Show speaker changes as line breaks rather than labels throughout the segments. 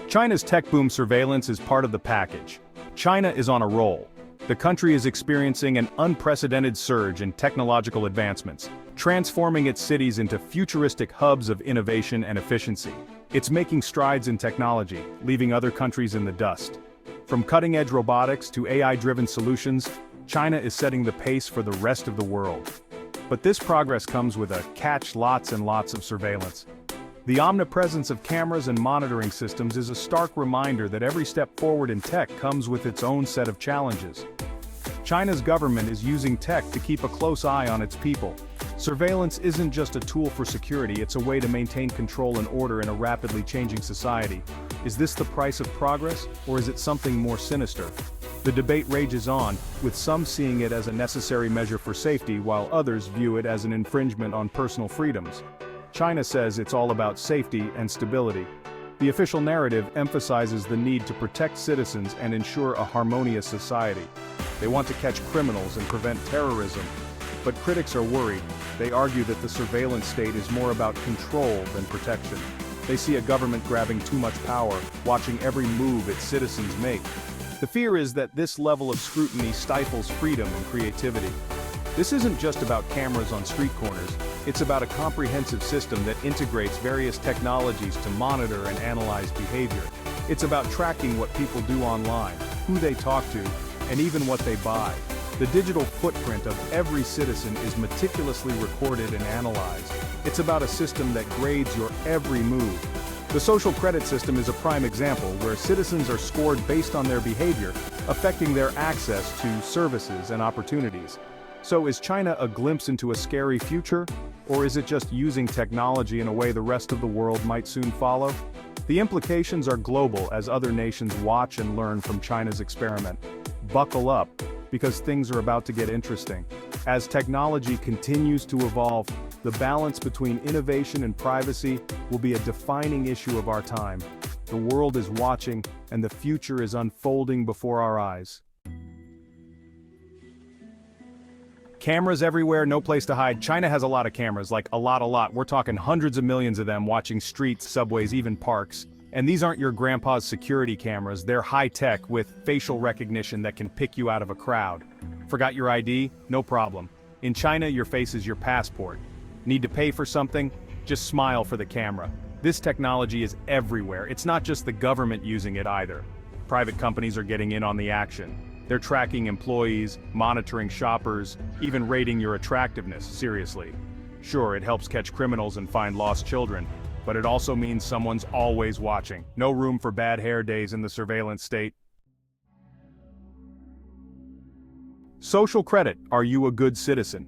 China's tech boom surveillance is part of the package. China is on a roll. The country is experiencing an unprecedented surge in technological advancements, transforming its cities into futuristic hubs of innovation and efficiency. It's making strides in technology, leaving other countries in the dust. From cutting-edge robotics to AI-driven solutions, China is setting the pace for the rest of the world. But this progress comes with a catch: lots and lots of surveillance. The omnipresence of cameras and monitoring systems is a stark reminder that every step forward in tech comes with its own set of challenges. China's government is using tech to keep a close eye on its people. Surveillance isn't just a tool for security, it's a way to maintain control and order in a rapidly changing society. Is this the price of progress, or is it something more sinister? The debate rages on, with some seeing it as a necessary measure for safety while others view it as an infringement on personal freedoms. China says it's all about safety and stability. The official narrative emphasizes the need to protect citizens and ensure a harmonious society. They want to catch criminals and prevent terrorism. But critics are worried. They argue that the surveillance state is more about control than protection. They see a government grabbing too much power, watching every move its citizens make. The fear is that this level of scrutiny stifles freedom and creativity. This isn't just about cameras on street corners, it's about a comprehensive system that integrates various technologies to monitor and analyze behavior. It's about tracking what people do online, who they talk to, and even what they buy. The digital footprint of every citizen is meticulously recorded and analyzed. It's about a system that grades your every move. The social credit system is a prime example where citizens are scored based on their behavior, affecting their access to services and opportunities. So is China a glimpse into a scary future, or is it just using technology in a way the rest of the world might soon follow? The implications are global as other nations watch and learn from China's experiment. Buckle up, because things are about to get interesting. As technology continues to evolve, the balance between innovation and privacy will be a defining issue of our time. The world is watching, and the future is unfolding before our eyes. Cameras everywhere, no place to hide. China has a lot of cameras, like a lot. We're talking hundreds of millions of them watching streets, subways, even parks. And these aren't your grandpa's security cameras, they're high-tech with facial recognition that can pick you out of a crowd. Forgot your ID? No problem. In China, your face is your passport. Need to pay for something? Just smile for the camera. This technology is everywhere. It's not just the government using it either. Private companies are getting in on the action. They're tracking employees, monitoring shoppers, even rating your attractiveness, seriously. Sure, it helps catch criminals and find lost children, but it also means someone's always watching. No room for bad hair days in the surveillance state. Social credit. Are you a good citizen?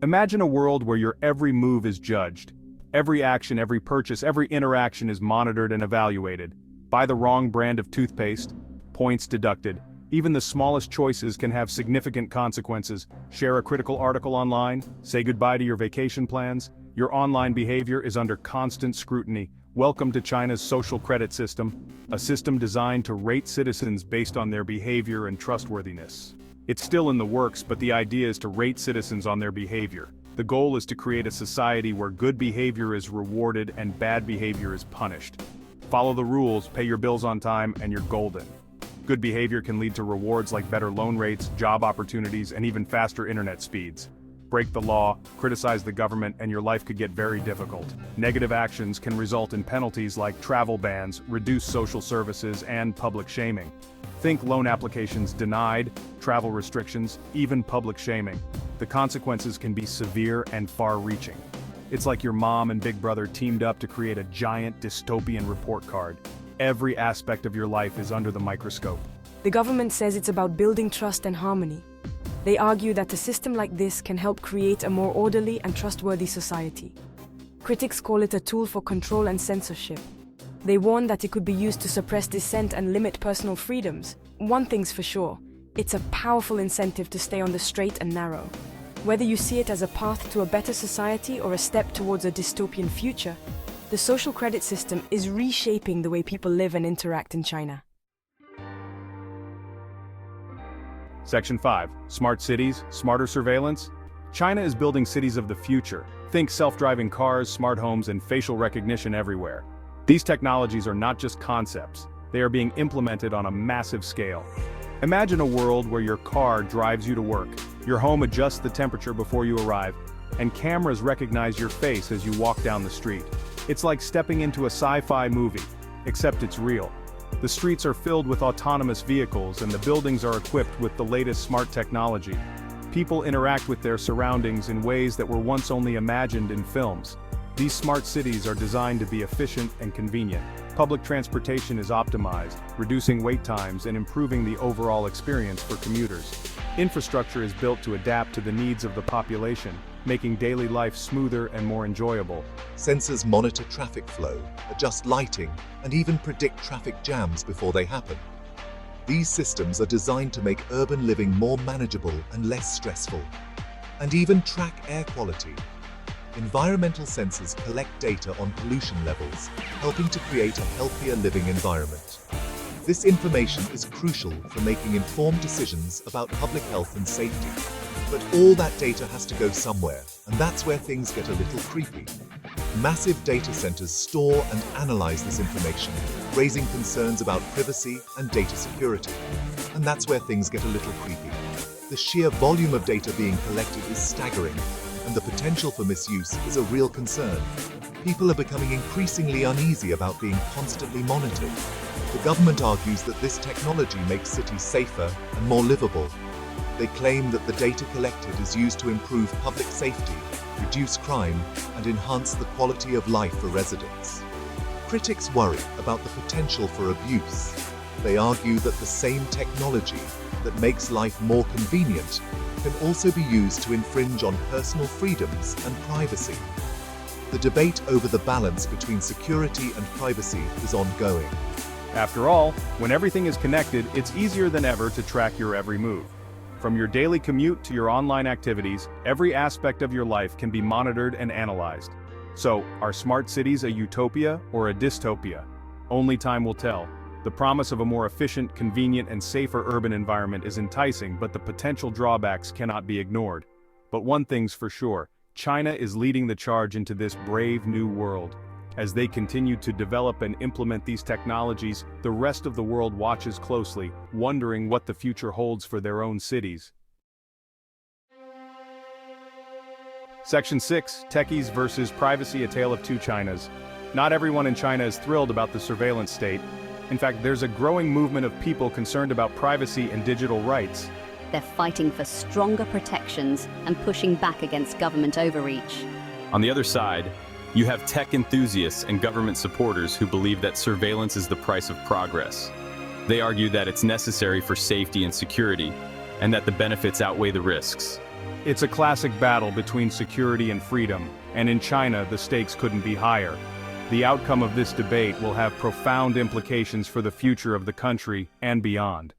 Imagine a world where your every move is judged. Every action, every purchase, every interaction is monitored and evaluated. Buy the wrong brand of toothpaste, points deducted. Even the smallest choices can have significant consequences. Share a critical article online, say goodbye to your vacation plans. Your online behavior is under constant scrutiny. Welcome to China's social credit system, a system designed to rate citizens based on their behavior and trustworthiness. It's still in the works, but the idea is to rate citizens on their behavior. The goal is to create a society where good behavior is rewarded and bad behavior is punished. Follow the rules, pay your bills on time, and you're golden. Good behavior can lead to rewards like better loan rates, job opportunities, and even faster internet speeds. Break the law, criticize the government, and your life could get very difficult. Negative actions can result in penalties like travel bans, reduced social services, and public shaming. Think loan applications denied, travel restrictions, even public shaming. The consequences can be severe and far-reaching. It's like your mom and big brother teamed up to create a giant dystopian report card. Every aspect of your life is under the microscope.
The government says it's about building trust and harmony. They argue that a system like this can help create a more orderly and trustworthy society. Critics call it a tool for control and censorship. They warn that it could be used to suppress dissent and limit personal freedoms. One thing's for sure, it's a powerful incentive to stay on the straight and narrow. Whether you see it as a path to a better society or a step towards a dystopian future, the social credit system is reshaping the way people live and interact in China.
Section 5. Smart cities, smarter surveillance. China is building cities of the future. Think self-driving cars, smart homes, and facial recognition everywhere. These technologies are not just concepts, they are being implemented on a massive scale. Imagine a world where your car drives you to work, your home adjusts the temperature before you arrive, and cameras recognize your face as you walk down the street. It's like stepping into a sci-fi movie, except it's real. The streets are filled with autonomous vehicles and the buildings are equipped with the latest smart technology. People interact with their surroundings in ways that were once only imagined in films. These smart cities are designed to be efficient and convenient. Public transportation is optimized, reducing wait times and improving the overall experience for commuters. Infrastructure is built to adapt to the needs of the population, making daily life smoother and more enjoyable.
Sensors monitor traffic flow, adjust lighting, and even predict traffic jams before they happen. These systems are designed to make urban living more manageable and less stressful, and even track air quality. Environmental sensors collect data on pollution levels, helping to create a healthier living environment. This information is crucial for making informed decisions about public health and safety. But all that data has to go somewhere, and that's where things get a little creepy. Massive data centers store and analyze this information, raising concerns about privacy and data security. And that's where things get a little creepy. The sheer volume of data being collected is staggering, and the potential for misuse is a real concern. People are becoming increasingly uneasy about being constantly monitored. The government argues that this technology makes cities safer and more livable. They claim that the data collected is used to improve public safety, reduce crime, and enhance the quality of life for residents. Critics worry about the potential for abuse. They argue that the same technology that makes life more convenient can also be used to infringe on personal freedoms and privacy. The debate over the balance between security and privacy is ongoing.
After all, when everything is connected, it's easier than ever to track your every move. From your daily commute to your online activities, every aspect of your life can be monitored and analyzed. So, are smart cities a utopia or a dystopia? Only time will tell. The promise of a more efficient, convenient, and safer urban environment is enticing, but the potential drawbacks cannot be ignored. But one thing's for sure, China is leading the charge into this brave new world. As they continue to develop and implement these technologies, the rest of the world watches closely, wondering what the future holds for their own cities. Section 6, Techies versus Privacy: A Tale of Two Chinas. Not everyone in China is thrilled about the surveillance state. In fact, there's a growing movement of people concerned about privacy and digital rights.
They're fighting for stronger protections and pushing back against government overreach.
On the other side, you have tech enthusiasts and government supporters who believe that surveillance is the price of progress. They argue that it's necessary for safety and security, and that the benefits outweigh the risks.
It's a classic battle between security and freedom, and in China the stakes couldn't be higher. The outcome of this debate will have profound implications for the future of the country and beyond.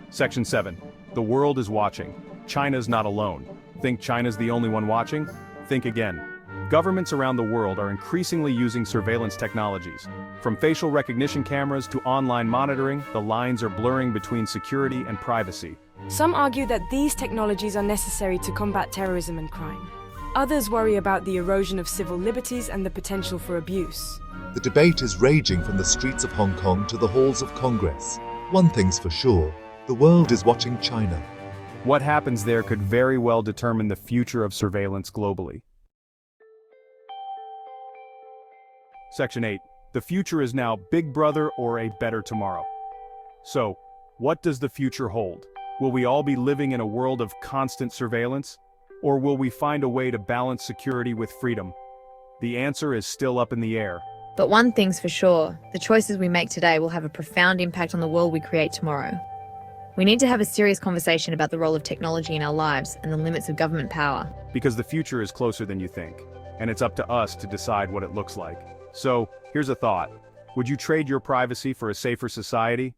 Section 7. The world is watching. China's not alone. Think China's the only one watching? Think again. Governments around the world are increasingly using surveillance technologies. From facial recognition cameras to online monitoring, the lines are blurring between security and privacy.
Some argue that these technologies are necessary to combat terrorism and crime. Others worry about the erosion of civil liberties and the potential for abuse.
The debate is raging from the streets of Hong Kong to the halls of Congress. One thing's for sure, the world is watching China.
What happens there could very well determine the future of surveillance globally. Section 8. The future is now Big Brother or a better tomorrow. So, what does the future hold? Will we all be living in a world of constant surveillance? Or will we find a way to balance security with freedom? The answer is still up in the air.
But one thing's for sure, the choices we make today will have a profound impact on the world we create tomorrow. We need to have a serious conversation about the role of technology in our lives and the limits of government power.
Because the future is closer than you think, and it's up to us to decide what it looks like. So, here's a thought. Would you trade your privacy for a safer society?